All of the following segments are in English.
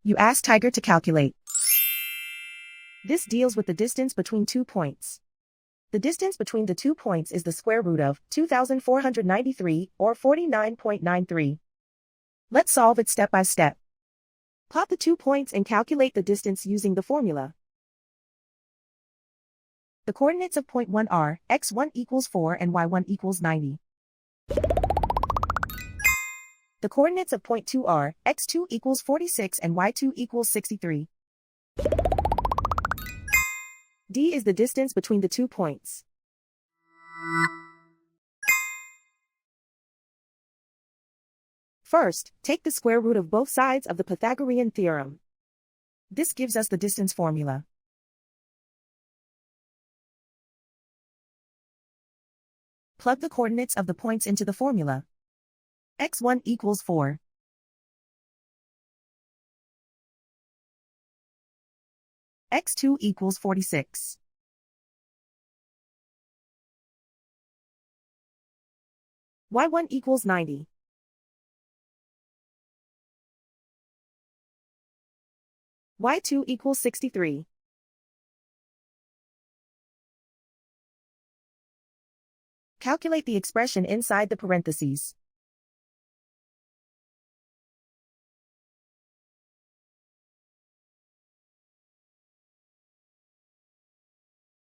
You ask Tiger to calculate. This deals with the distance between 2 points. The distance between the 2 points is the square root of 2,493, or 49.93. Let's solve it step by step. Plot the 2 points and calculate the distance using the formula. The coordinates of point 1 are x1 equals 4 and y1 equals 90. The coordinates of point 2 are x2 equals 46 and y2 equals 63. D is the distance between the 2 points. First, take the square root of both sides of the Pythagorean theorem. This gives us the distance formula. Plug the coordinates of the points into the formula. x1 equals 4. x2 equals 46. y1 equals 90. y2 equals 63. Calculate the expression inside the parentheses.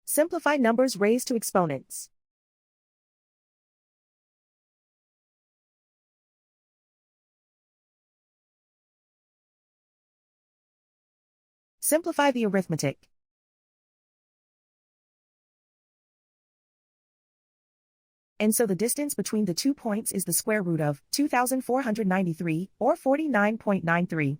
Simplify numbers raised to exponents. Simplify the arithmetic. And so the distance between the 2 points is the square root of 2,493, or 49.93.